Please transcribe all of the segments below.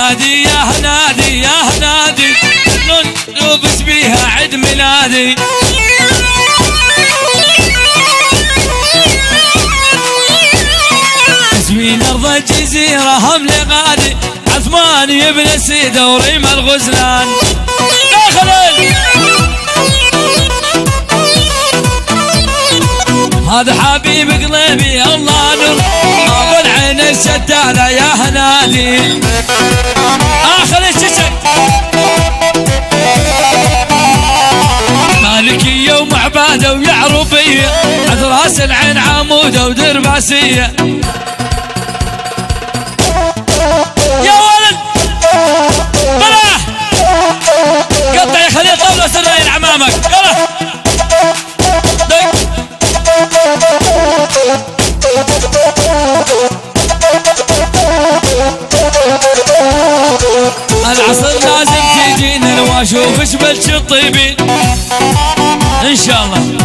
هنادي يا هنادي يا هنادي نلبس بيها عيد ميلادي. تسوين ارض الجزيرة هم لغادي عثمان يبن السيدة وريم الغزلان. داخل هذا حبيب قلبي الله نور ابو العين الشتالة يا هنادي. اخر الششك مالكية ومعبادة ويعربية عذراس العين عمودة ودرباسية. يا ولد طلع قطع يا خليل طاولة سرايل عمامك يلا. العصر لازم تجينا واشوف ايش بلش الطيبين ان شاء الله.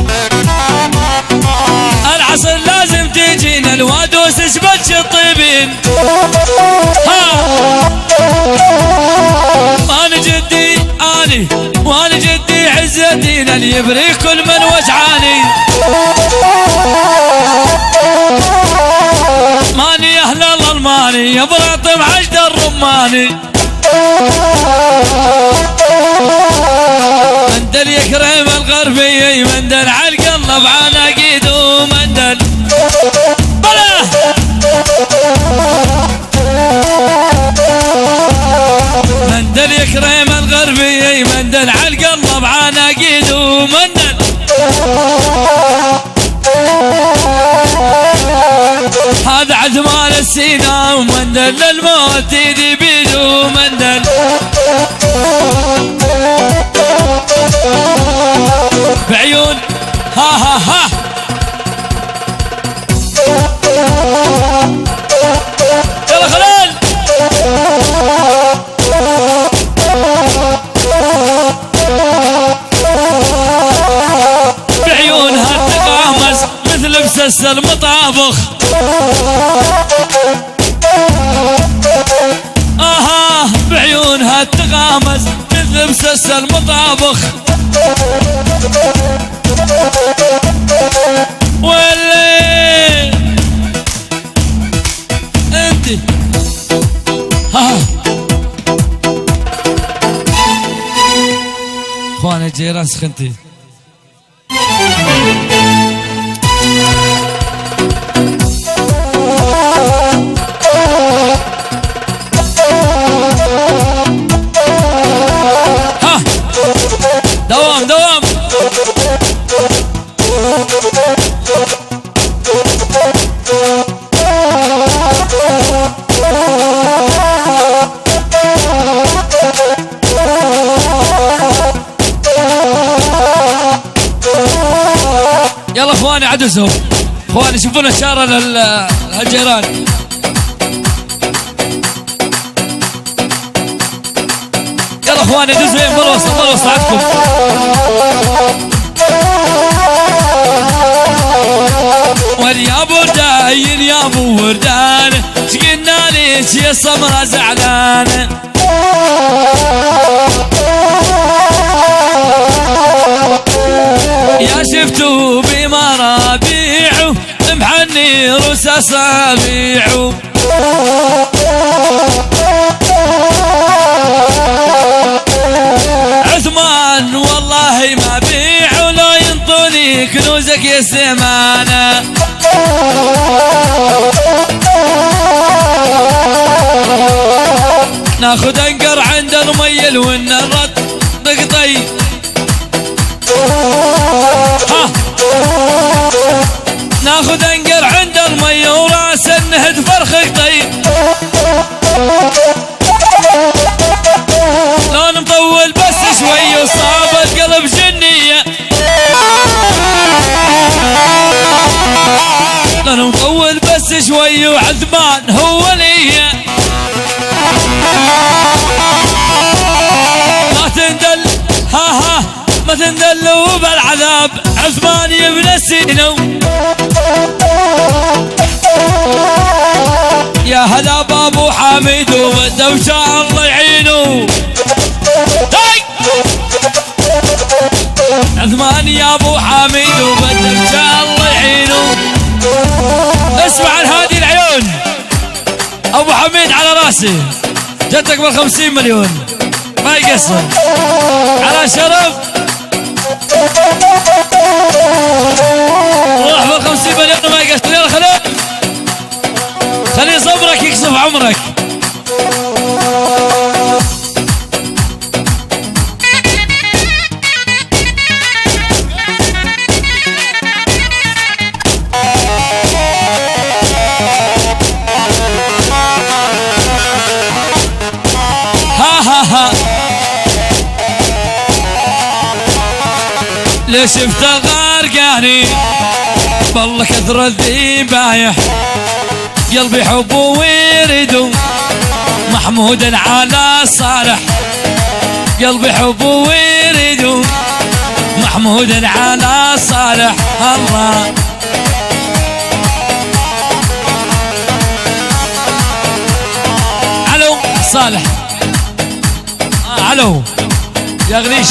العصر لازم تجينا وادوس ايش بلش الطيبين. ها وانا جدي اني وانا جدي عز الدين اللي يبري كل من وجعاني. ماني اهل الله الماني يا براطم عجد الرماني. مندل يكرم الغربي مندل على القلب عناقيد ومندل بلا مندل يكرم الغربي مندل على القلب عناقيد ومندل. هذا عثمان السينا ومندل للموت يدي بيدو مندل. بعيون ها ها ها يلا خلال بعيونها تقامس مثل بسس المطابخ. آها بعيونها تغامز مثل مسس المطابخ. واللي انت ها اخواني الجيران سخنتي. دوام دوام يلا اخواني عدسوا اخواني شوفونا اشاره للجيران. يلا اخواني دزوا يم بالوسط عندكم. واليا ابو وردان يا ابو وردان شقلنا ليش يا سمرة زعلانه. يا شفتوا بمرابيعه محني روس اصابيعه. عثمان والله ما بيعه لو ينطوني كنوزك يا سمانه. ناخذ انقر عند الميل ونرد نقطي. ناخذ انقر عند المي وراس النهد فرخ قطي. لون مطول بس شوي وصاب القلب جنيه. لون مطول بس شوي وعثمان هو ليه. ما تندل ها ها ما تندلوا بالعذاب عثمان يبن السينو. يا يا هلا بابو حميد وبده ان شاء الله يعينه. عثمان يا ابو حميد وبده ان شاء الله يعينه. اسمع الهادي العيون ابو حميد على راسي، جدك بال50 مليون ما يقصر على شرف. روح بال50 مليون وما يقصر. يلا خليه صبرك يكسب عمرك. ليش شفت غرقاني والله كثر الذبايح، قلبي حب ويرد محمود على صالح، قلبي حب ويرد محمود على صالح. الله علو صالح. علو يا غليش.